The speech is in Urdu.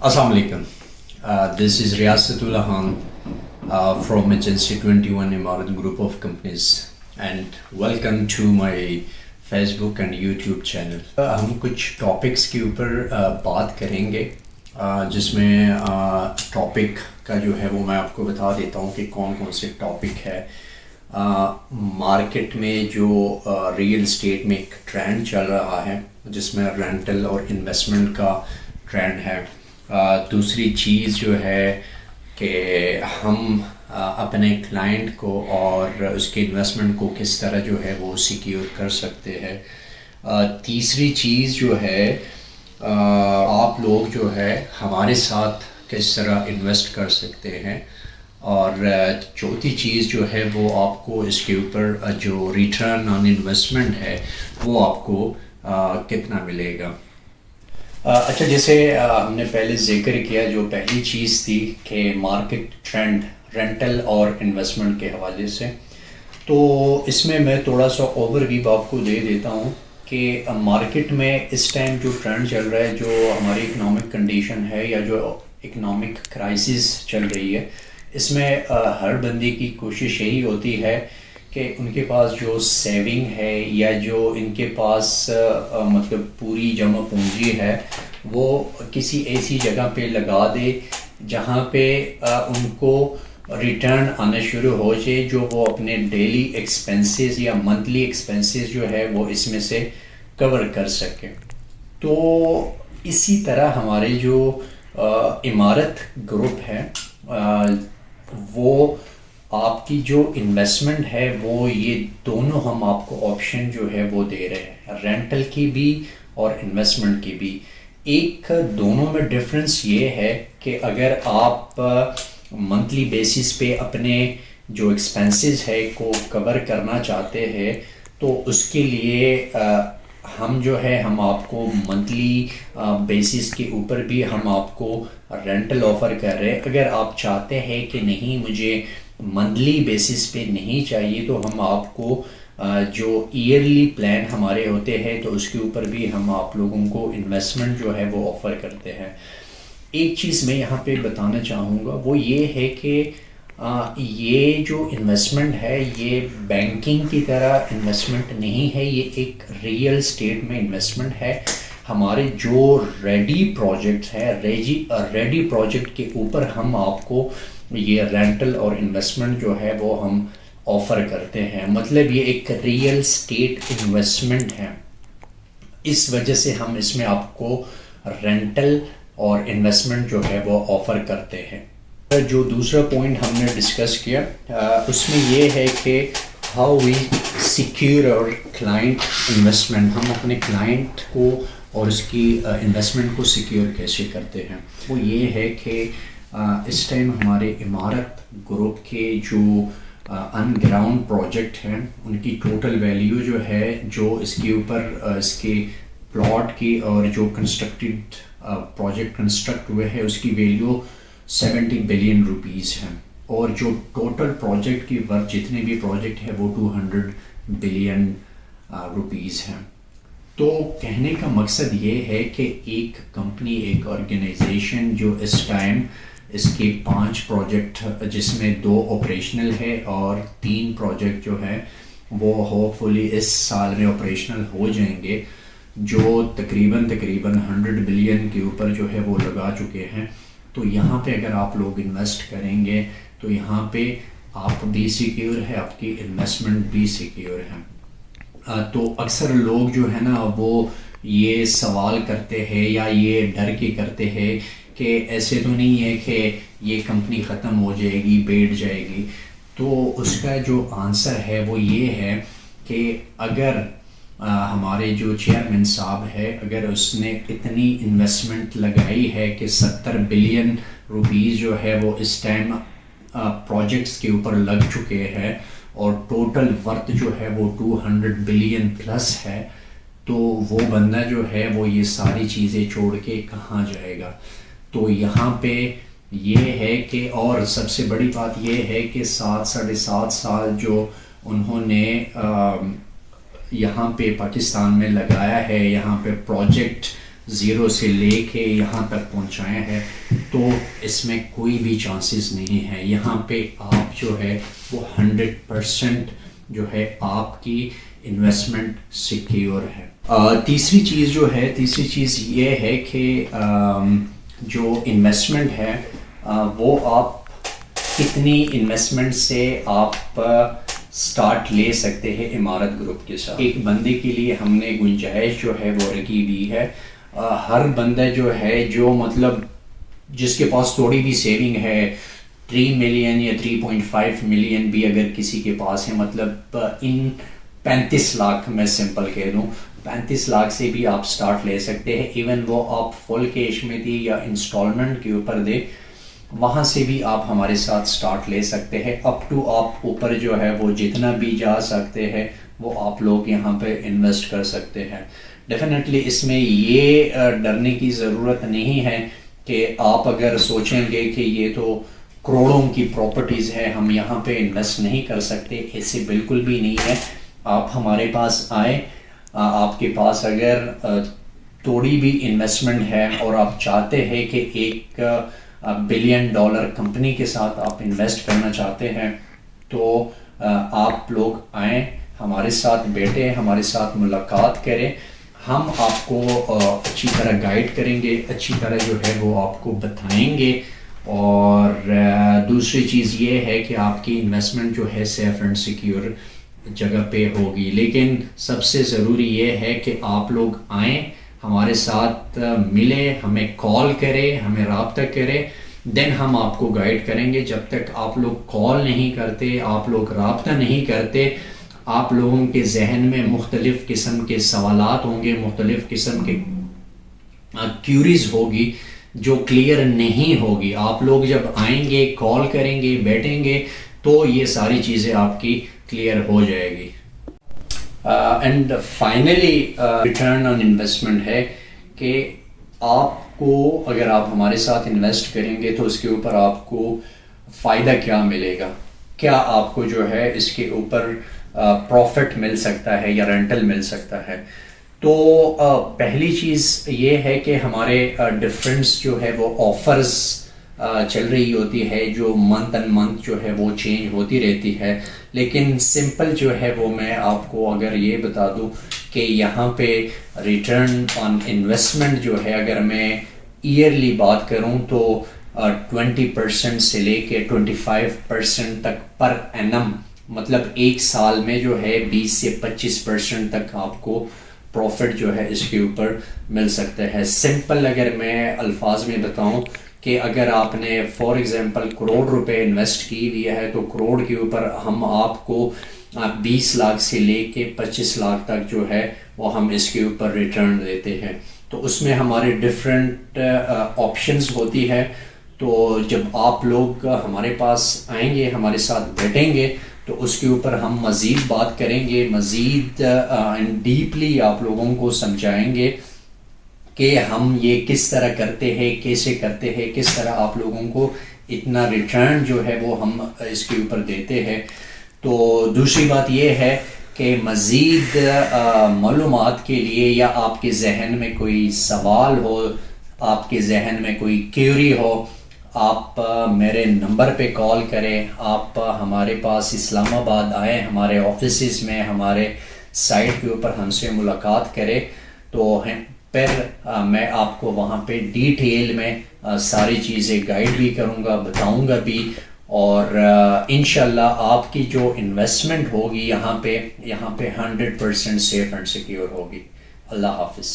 Assalamu alaikum. This is Riasatul Khan from Agency 21 Imarat Group of Companies and welcome to my Facebook and YouTube channel. ہم کچھ ٹاپکس کے اوپر بات کریں گے جس میں ٹاپک کا جو ہے وہ میں آپ کو بتا دیتا ہوں کہ کون کون سے ٹاپک ہے. مارکیٹ میں جو ریئل اسٹیٹ میں ایک ٹرینڈ چل رہا ہے جس میں رینٹل اور انویسٹمنٹ کا ٹرینڈ ہے. دوسری چیز جو ہے کہ ہم اپنے کلائنٹ کو اور اس کے انویسٹمنٹ کو کس طرح جو ہے وہ سیکیور کر سکتے ہیں. تیسری چیز جو ہے آپ لوگ جو ہے ہمارے ساتھ کس طرح انویسٹ کر سکتے ہیں. اور چوتھی چیز جو ہے وہ آپ کو اس کے اوپر جو ریٹرن آن انویسٹمنٹ ہے وہ آپ کو کتنا ملے گا. اچھا، جیسے ہم نے پہلے ذکر کیا، جو پہلی چیز تھی کہ مارکیٹ ٹرینڈ رینٹل اور انویسٹمنٹ کے حوالے سے، تو اس میں تھوڑا سا اوور ویو آپ کو دے دیتا ہوں کہ مارکیٹ میں اس ٹائم جو ٹرینڈ چل رہا ہے، جو ہماری اکنامک کنڈیشن ہے یا جو اکنامک کرائسس چل رہی ہے، اس میں ہر بندے کی کوشش یہی ہوتی ہے کہ ان کے پاس جو سیونگ ہے یا جو ان کے پاس مطلب پوری جمع پونجی ہے وہ کسی ایسی جگہ پہ لگا دے جہاں پہ ان کو ریٹرن آنا شروع ہو جائے، جو وہ اپنے ڈیلی ایکسپنسز یا منتھلی ایکسپنسز جو ہے وہ اس میں سے کور کر سکے. تو اسی طرح ہمارے جو امارت گروپ ہے وہ آپ کی جو انویسٹمنٹ ہے وہ یہ دونوں ہم آپ کو آپشن جو ہے وہ دے رہے ہیں، رینٹل کی بھی اور انویسٹمنٹ کی بھی. ایک دونوں میں ڈفرینس یہ ہے کہ اگر آپ منتھلی بیسس پہ اپنے جو ایکسپنسز ہے کو کور کرنا چاہتے ہیں تو اس کے لیے ہم جو ہے ہم آپ کو منتھلی بیسس کے اوپر بھی ہم آپ کو رینٹل آفر کر رہے ہیں. اگر آپ چاہتے ہیں کہ نہیں مجھے منتھلی بیسس پہ نہیں چاہیے تو ہم آپ کو جو ایئرلی پلان ہمارے ہوتے ہیں تو اس کے اوپر بھی ہم آپ لوگوں کو انویسٹمنٹ جو ہے وہ آفر کرتے ہیں. ایک چیز میں یہاں پہ بتانا چاہوں گا وہ یہ ہے کہ یہ جو انویسٹمنٹ ہے یہ بینکنگ کی طرح انویسٹمنٹ نہیں ہے، یہ ایک ریئل اسٹیٹ میں انویسٹمنٹ ہے. ہمارے جو ریڈی پروجیکٹ ہے ریڈی پروجیکٹ کے اوپر ہم آپ کو یہ رینٹل اور انویسٹمنٹ جو ہے وہ ہم آفر کرتے ہیں. مطلب یہ ایک ریئل اسٹیٹ انویسٹمنٹ ہے، اس وجہ سے ہم اس میں آپ کو رینٹل اور انویسٹمنٹ جو ہے وہ آفر کرتے ہیں. جو دوسرا پوائنٹ ہم نے ڈسکس کیا اس میں یہ ہے کہ ہاؤ وی سیکیور اور کلائنٹ انویسٹمنٹ، ہم اپنے کلائنٹ کو اور اس کی انویسٹمنٹ کو سیکیور کیسے کرتے ہیں. وہ یہ ہے کہ اس ٹائم ہمارے امارت گروپ کے جو ان گراؤنڈ پروجیکٹ ہیں ان کی ٹوٹل ویلیو جو ہے جو اس کے اوپر اس کے پلاٹ کی اور جو کنسٹرکٹڈ پروجیکٹ کنسٹرکٹ ہوئے ہیں اس کی ویلیو 70 بلین روپیز ہے، اور جو ٹوٹل پروجیکٹ کی ورتھ جتنے بھی پروجیکٹ ہے وہ 200 بلین روپیز ہیں. تو کہنے کا مقصد یہ ہے کہ ایک کمپنی ایک آرگنائزیشن جو اس ٹائم اس کے 5 پروجیکٹ جس میں 2 آپریشنل ہے اور 3 پروجیکٹ جو ہے وہ ہوپ فلی اس سال میں آپریشنل ہو جائیں گے، جو تقریباً 100 بلین کے اوپر جو ہے وہ لگا چکے ہیں. تو یہاں پہ اگر آپ لوگ انویسٹ کریں گے تو یہاں پہ آپ بھی سیکیور ہے، آپ کی انویسٹمنٹ بھی سیکیور ہے. تو اکثر لوگ جو ہے نا وہ یہ سوال کرتے ہیں یا یہ ڈر کے کرتے ہیں کہ ایسے تو نہیں ہے کہ یہ کمپنی ختم ہو جائے گی بیٹھ جائے گی. تو اس کا جو آنسر ہے وہ یہ ہے کہ اگر ہمارے جو چیئرمین صاحب ہے اگر اس نے اتنی انویسٹمنٹ لگائی ہے کہ 70 بلین روپیز جو ہے وہ اس ٹائم پروجیکٹس کے اوپر لگ چکے ہیں اور ٹوٹل ورتھ جو ہے وہ 200 بلین پلس ہے، تو وہ بندہ جو ہے وہ یہ ساری چیزیں چھوڑ کے کہاں جائے گا. تو یہاں پہ یہ ہے کہ اور سب سے بڑی بات یہ ہے کہ 7.5 سال جو انہوں نے یہاں پہ پاکستان میں لگایا ہے، یہاں پہ پروجیکٹ زیرو سے لے کے یہاں تک پہنچایا ہے، تو اس میں کوئی بھی چانسز نہیں ہے. یہاں پہ آپ جو ہے وہ 100% جو ہے آپ کی انویسٹمنٹ سیکیور ہے. تیسری چیز یہ ہے کہ جو انویسٹمنٹ ہے وہ آپ کتنی انویسٹمنٹ سے آپ سٹارٹ لے سکتے ہیں عمارت گروپ کے ساتھ. ایک بندے کے لیے ہم نے گنجائش جو ہے وہ رکھی ہوئی ہے. ہر بندہ جو ہے جو مطلب جس کے پاس تھوڑی بھی سیونگ ہے 3 ملین یا 3.5 ملین بھی اگر کسی کے پاس ہے، مطلب ان 35 لاکھ میں سمپل کہہ دوں 35 لاکھ سے بھی آپ سٹارٹ لے سکتے ہیں. ایون وہ آپ فل کیش میں دے یا انسٹالمنٹ کے اوپر دے، وہاں سے بھی آپ ہمارے ساتھ سٹارٹ لے سکتے ہیں. اپ ٹو آپ اوپر جو ہے وہ جتنا بھی جا سکتے ہیں وہ آپ لوگ یہاں پہ انویسٹ کر سکتے ہیں. ڈیفینیٹلی اس میں یہ ڈرنے کی ضرورت نہیں ہے کہ آپ اگر سوچیں گے کہ یہ تو کروڑوں کی پراپرٹیز ہے، ہم یہاں پہ انویسٹ نہیں کر سکتے. ایسے بالکل بھی نہیں ہے. آپ ہمارے پاس آئیں، آپ کے پاس اگر تھوڑی بھی انویسٹمنٹ ہے اور آپ چاہتے ہیں کہ ایک $1 بلین کمپنی کے ساتھ آپ انویسٹ کرنا چاہتے ہیں، تو آپ لوگ آئیں، ہمارے ساتھ بیٹھیں، ہمارے ساتھ ملاقات کریں. ہم آپ کو اچھی طرح گائیڈ کریں گے، اچھی طرح جو ہے وہ آپ کو بتائیں گے. اور دوسری چیز یہ ہے کہ آپ کی انویسٹمنٹ جو ہے سیف اینڈ سیکیور جگہ پہ ہوگی. لیکن سب سے ضروری یہ ہے کہ آپ لوگ آئیں، ہمارے ساتھ ملیں، ہمیں کال کریں، ہمیں رابطہ کریں، دین ہم آپ کو گائیڈ کریں گے. جب تک آپ لوگ کال نہیں کرتے، آپ لوگ رابطہ نہیں کرتے، آپ لوگوں کے ذہن میں مختلف قسم کے سوالات ہوں گے، مختلف قسم کے کیوریز ہوگی جو کلیئر نہیں ہوگی. آپ لوگ جب آئیں گے، کال کریں گے، بیٹھیں گے، تو یہ ساری چیزیں آپ کی کلیئر ہو جائے گی. And finally return on investment ہے کہ آپ کو اگر آپ ہمارے ساتھ انویسٹ کریں گے تو اس کے اوپر آپ کو فائدہ کیا ملے گا، کیا آپ کو جو ہے اس کے اوپر پروفٹ مل سکتا ہے یا رینٹل مل سکتا ہے. تو پہلی چیز یہ ہے کہ ہمارے ڈفرینس جو ہے وہ آفرز چل رہی ہوتی ہے، جو منتھ اینڈ منتھ جو ہے وہ چینج ہوتی رہتی ہے. لیکن سمپل جو ہے وہ میں آپ کو اگر یہ بتا دوں کہ یہاں پہ ریٹرن آن انویسٹمنٹ جو ہے اگر میں ایئرلی بات کروں تو 20% سے لے کے 25% تک پر اینم، مطلب ایک سال میں جو ہے 20 سے 25% تک آپ کو پروفٹ جو ہے اس کے اوپر مل سکتا ہے. سمپل اگر میں الفاظ میں بتاؤں کہ اگر آپ نے فار ایگزامپل کروڑ روپے انویسٹ کی ہوئی ہے تو کروڑ کے اوپر ہم آپ کو 20 لاکھ سے لے کے 25 لاکھ تک جو ہے وہ ہم اس کے اوپر ریٹرن دیتے ہیں. تو اس میں ہمارے ڈفرینٹ آپشنز ہوتی ہے. تو جب آپ لوگ ہمارے پاس آئیں گے، ہمارے ساتھ بیٹھیں گے، تو اس کے اوپر ہم مزید بات کریں گے، مزید ڈیپلی آپ لوگوں کو سمجھائیں گے کہ ہم یہ کس طرح کرتے ہیں، کیسے کرتے ہیں، کس طرح آپ لوگوں کو اتنا ریٹرن جو ہے وہ ہم اس کے اوپر دیتے ہیں. تو دوسری بات یہ ہے کہ مزید معلومات کے لیے یا آپ کے ذہن میں کوئی سوال ہو، آپ کے ذہن میں کوئی کیوری ہو، آپ میرے نمبر پہ کال کریں. آپ ہمارے پاس اسلام آباد آئیں، ہمارے آفیسز میں، ہمارے سائٹ کے اوپر ہم سے ملاقات کریں. تو پھر میں آپ کو وہاں پہ ڈیٹیل میں ساری چیزیں گائیڈ بھی کروں گا، بتاؤں گا بھی. اور انشاءاللہ آپ کی جو انویسٹمنٹ ہوگی یہاں پہ 100% سیف اینڈ سیکیور ہوگی. اللہ حافظ.